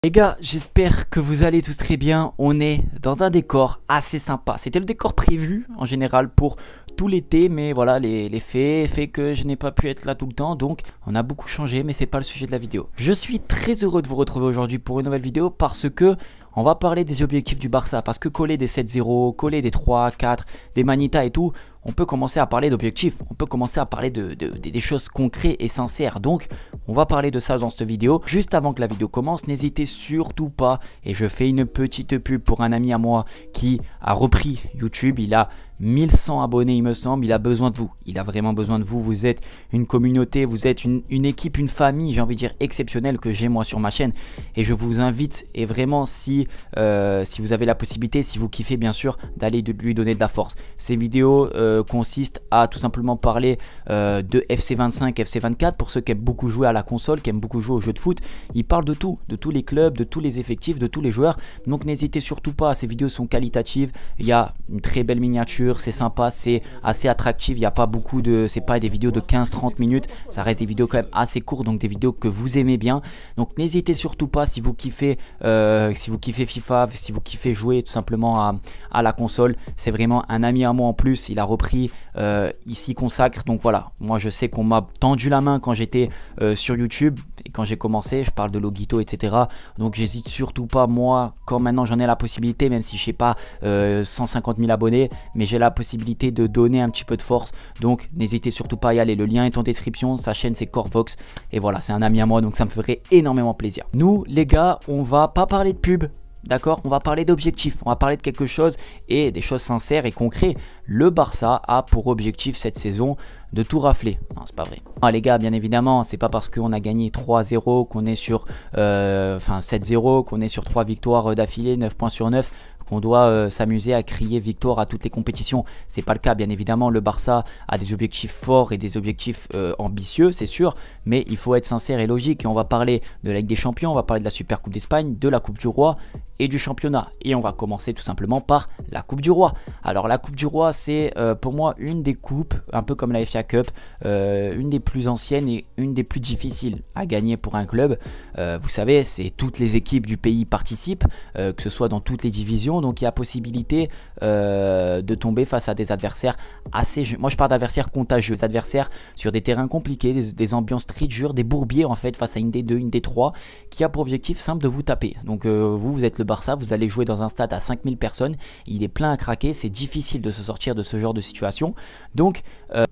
Les gars, j'espère que vous allez tous très bien. On est dans un décor assez sympa. C'était le décor prévu en général pour tout l'été, mais voilà, les faits fait que je n'ai pas pu être là tout le temps. Donc on a beaucoup changé, mais c'est pas le sujet de la vidéo. Je suis très heureux de vous retrouver aujourd'hui pour une nouvelle vidéo parce que on va parler des objectifs du Barça. Parce que coller des 7-0, coller des 3, 4, des Manitas et tout, on peut commencer à parler d'objectifs. On peut commencer à parler des choses concrètes et sincères. Donc on va parler de ça dans cette vidéo. Juste avant que la vidéo commence, n'hésitez surtout pas, et je fais une petite pub pour un ami à moi qui a repris YouTube. Il a 1100 abonnés il me semble, il a besoin de vous, il a vraiment besoin de vous. Vous êtes une communauté, vous êtes une équipe, une famille, j'ai envie de dire exceptionnelle que j'ai moi sur ma chaîne. Et je vous invite, et vraiment si vous avez la possibilité, si vous kiffez bien sûr, d'aller lui donner de la force. Ces vidéos consistent à tout simplement parler de FC25, FC24 pour ceux qui aiment beaucoup jouer à la console, qui aiment beaucoup jouer aux jeux de foot. Il parle de tout, de tous les clubs, de tous les effectifs, de tous les joueurs. Donc n'hésitez surtout pas, ces vidéos sont qualitatives, il y a une très belle miniature, c'est sympa, c'est assez attractif, il n'y a pas beaucoup de, c'est pas des vidéos de 15-30 minutes, ça reste des vidéos quand même assez courtes, donc des vidéos que vous aimez bien. Donc n'hésitez surtout pas si vous kiffez FIFA, si vous kiffez jouer tout simplement à la console. C'est vraiment un ami à moi en plus, il a repris, il s'y consacre. Donc voilà, moi je sais qu'on m'a tendu la main quand j'étais sur YouTube et quand j'ai commencé, je parle de Logito etc. Donc j'hésite surtout pas, moi quand maintenant j'en ai la possibilité, même si je sais pas 150 000 abonnés, mais j'ai la possibilité de donner un petit peu de force. Donc n'hésitez surtout pas à y aller, le lien est en description, sa chaîne c'est Corvox et voilà, c'est un ami à moi, donc ça me ferait énormément plaisir. Nous les gars, on va pas parler de pub. D'accord, on va parler d'objectifs, on va parler de quelque chose et des choses sincères et concrètes. Le Barça a pour objectif cette saison de tout rafler. Non, c'est pas vrai. Ah, les gars, bien évidemment, c'est pas parce qu'on a gagné 3-0 qu'on est sur 7-0, qu'on est sur 3 victoires d'affilée, 9 points sur 9, qu'on doit s'amuser à crier victoire à toutes les compétitions. C'est pas le cas, bien évidemment. Le Barça a des objectifs forts et des objectifs ambitieux, c'est sûr, mais il faut être sincère et logique. Et on va parler de la Ligue des Champions, on va parler de la Super Coupe d'Espagne, de la Coupe du Roi et du championnat. Et on va commencer tout simplement par la Coupe du Roi. Alors la Coupe du Roi, c'est pour moi une des coupes, un peu comme la FA Cup, une des plus anciennes et une des plus difficiles à gagner pour un club. Vous savez, c'est toutes les équipes du pays participent, que ce soit dans toutes les divisions, donc il y a possibilité de tomber face à des adversaires assez... Moi je parle d'adversaires contagieux, des adversaires sur des terrains compliqués, des ambiances très dures, des bourbiers en fait face à une D2, une D3, qui a pour objectif simple de vous taper. Donc vous êtes le Barça, vous allez jouer dans un stade à 5000 personnes, il est plein à craquer, c'est difficile de se sortir de ce genre de situation. Donc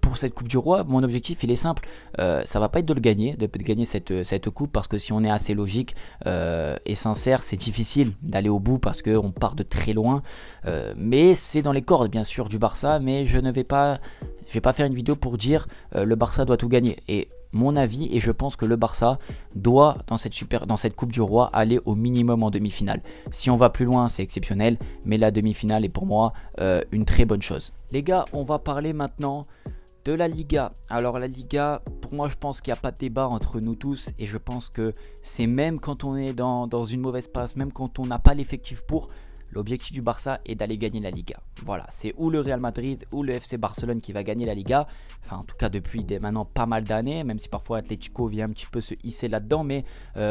pour cette Coupe du Roi, mon objectif il est simple, ça va pas être de le gagner, de gagner cette coupe, parce que si on est assez logique et sincère, c'est difficile d'aller au bout parce qu'on part de très loin, mais c'est dans les cordes bien sûr du Barça, mais je vais pas faire une vidéo pour dire le Barça doit tout gagner. Et mon avis, et je pense que le Barça doit dans cette Coupe du Roi aller au minimum en demi-finale. Si on va plus loin, c'est exceptionnel, mais la demi-finale est pour moi une très bonne chose. Les gars, on va parler maintenant de la Liga. Alors la Liga, pour moi je pense qu'il n'y a pas de débat entre nous tous, et je pense que c'est même quand on est dans une mauvaise passe, même quand on n'a pas l'effectif pour, l'objectif du Barça est d'aller gagner la Liga. Voilà, c'est ou le Real Madrid ou le FC Barcelone qui va gagner la Liga. Enfin, en tout cas, depuis maintenant pas mal d'années, même si parfois Atlético vient un petit peu se hisser là-dedans. Mais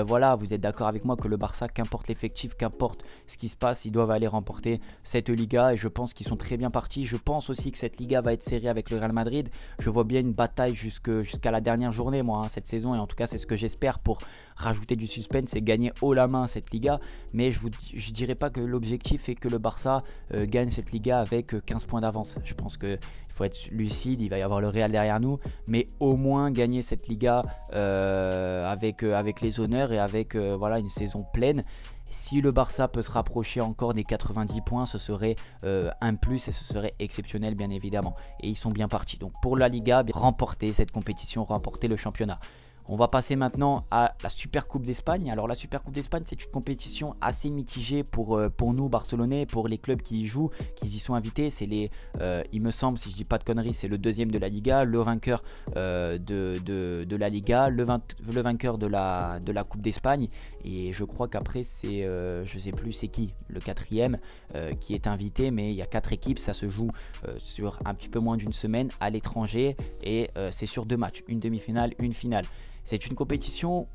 voilà, vous êtes d'accord avec moi que le Barça, qu'importe l'effectif, qu'importe ce qui se passe, ils doivent aller remporter cette Liga. Et je pense qu'ils sont très bien partis. Je pense aussi que cette Liga va être serrée avec le Real Madrid. Je vois bien une bataille jusqu'à la dernière journée, moi, hein, cette saison. Et en tout cas, c'est ce que j'espère pour rajouter du suspense et gagner haut la main cette Liga. Mais je dirais pas que l'objectif est que le Barça gagne cette Liga avec 15 points d'avance. Je pense qu'il faut être lucide, il va y avoir le Real derrière nous, mais au moins gagner cette Liga avec les honneurs et avec voilà, une saison pleine. Si le Barça peut se rapprocher encore des 90 points, ce serait un plus et ce serait exceptionnel bien évidemment. Et ils sont bien partis. Donc pour la Liga, remporter cette compétition, remporter le championnat. On va passer maintenant à la Super Coupe d'Espagne. Alors la Super Coupe d'Espagne, c'est une compétition assez mitigée pour nous Barcelonais, pour les clubs qui y jouent, qui y sont invités. C'est il me semble, si je dis pas de conneries, c'est le deuxième de la Liga, le vainqueur de la Liga, le vainqueur de la Coupe d'Espagne. Et je crois qu'après c'est, je sais plus c'est qui, le quatrième qui est invité. Mais il y a 4 équipes, ça se joue sur un petit peu moins d'une semaine à l'étranger et c'est sur 2 matchs, une demi-finale, une finale. C'est une compétition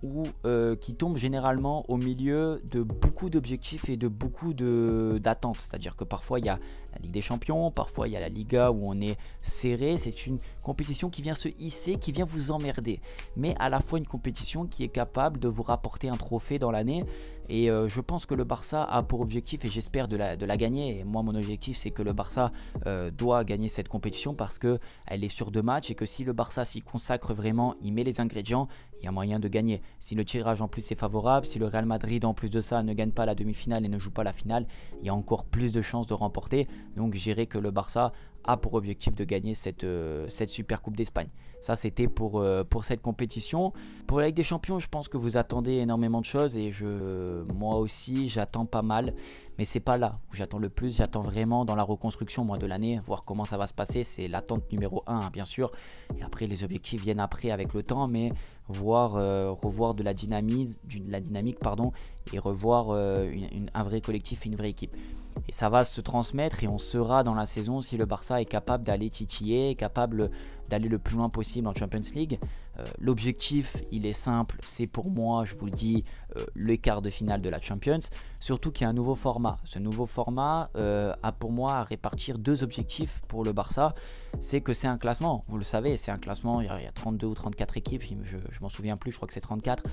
qui tombe généralement au milieu de beaucoup d'objectifs et de beaucoup d'attentes. C'est-à-dire que parfois il y a la Ligue des Champions, parfois il y a la Liga où on est serré. C'est une compétition qui vient se hisser, qui vient vous emmerder. Mais à la fois une compétition qui est capable de vous rapporter un trophée dans l'année. Et je pense que le Barça a pour objectif, et j'espère de la gagner. Et moi mon objectif c'est que le Barça doit gagner cette compétition parce qu'elle est sur 2 matchs et que si le Barça s'y consacre vraiment, il met les ingrédients, il y a moyen de gagner. Si le tirage en plus est favorable, si le Real Madrid en plus de ça ne gagne pas la demi-finale et ne joue pas la finale, il y a encore plus de chances de remporter. Donc je dirais que le Barça a pour objectif de gagner cette Super Coupe d'Espagne. Ça c'était pour cette compétition. Pour la Ligue des Champions, je pense que vous attendez énormément de choses et moi aussi j'attends pas mal. Mais c'est pas là où j'attends le plus, j'attends vraiment dans la reconstruction de l'année, voir comment ça va se passer. C'est l'attente numéro 1 bien sûr. Et après les objectifs viennent après avec le temps, mais revoir de la dynamique et revoir un vrai collectif et une vraie équipe. Et ça va se transmettre et on sera dans la saison si le Barça est capable d'aller titiller, capable d'aller le plus loin possible en Champions League. L'objectif, il est simple, c'est pour moi, je vous le dis, le quart de finale de la Champions. Surtout qu'il y a un nouveau format. Ce nouveau format a pour moi à répartir 2 objectifs pour le Barça. C'est que c'est un classement, vous le savez, c'est un classement, il y a 32 ou 34 équipes, je m'en souviens plus, je crois que c'est 34.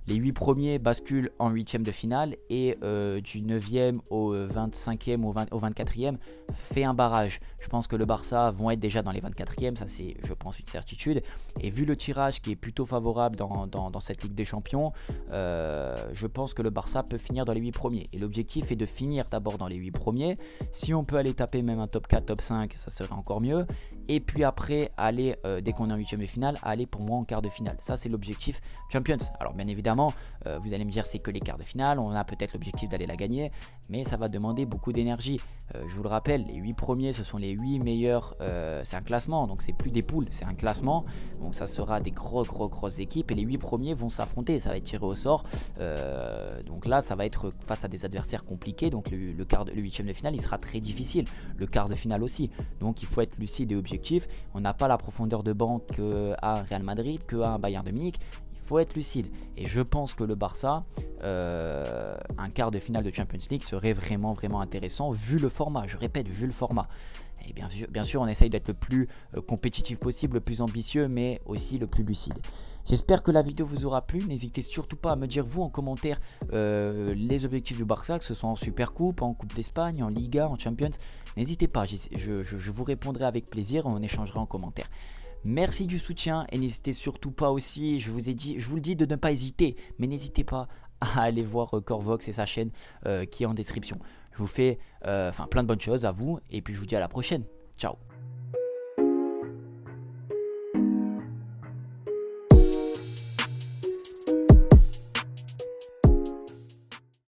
Les 8 premiers basculent en 8e de finale et du 9e au 25e au 24e fait un barrage. Je pense que le Barça vont être déjà dans les 24e, ça c'est je pense une certitude. Et vu le tirage qui est plutôt favorable dans cette Ligue des Champions, je pense que le Barça peut finir dans les 8 premiers. Et l'objectif est de finir d'abord dans les 8 premiers. Si on peut aller taper même un top 4, top 5, ça serait encore mieux. Et puis après, aller, dès qu'on est en 8e de finale, aller pour moi en quart de finale. Ça c'est l'objectif Champions. Alors bien évidemment, vous allez me dire c'est que les quarts de finale, on a peut-être l'objectif d'aller la gagner, mais ça va demander beaucoup d'énergie. Je vous le rappelle, les 8 premiers ce sont les 8 meilleurs, c'est un classement, donc c'est plus des poules, c'est un classement, donc ça sera des grosses équipes et les 8 premiers vont s'affronter, ça va être tiré au sort, donc là ça va être face à des adversaires compliqués, donc le 8e de finale il sera très difficile, le quart de finale aussi, donc il faut être lucide et objectif. On n'a pas la profondeur de banc qu'à Real Madrid, qu'à Bayern de Munich. Faut être lucide et je pense que le Barça un quart de finale de Champions League serait vraiment intéressant vu le format, je répète, vu le format. Et bien sûr on essaye d'être le plus compétitif possible, le plus ambitieux, mais aussi le plus lucide. J'espère que la vidéo vous aura plu. N'hésitez surtout pas à me dire vous en commentaire les objectifs du Barça, que ce soit en Super Coupe, en Coupe d'Espagne, en Liga, en Champions. N'hésitez pas, je vous répondrai avec plaisir, on échangera en commentaire. Merci du soutien et n'hésitez surtout pas aussi, je vous le dis de ne pas hésiter, mais n'hésitez pas à aller voir Corvox et sa chaîne qui est en description. Je vous fais plein de bonnes choses à vous et puis je vous dis à la prochaine. Ciao.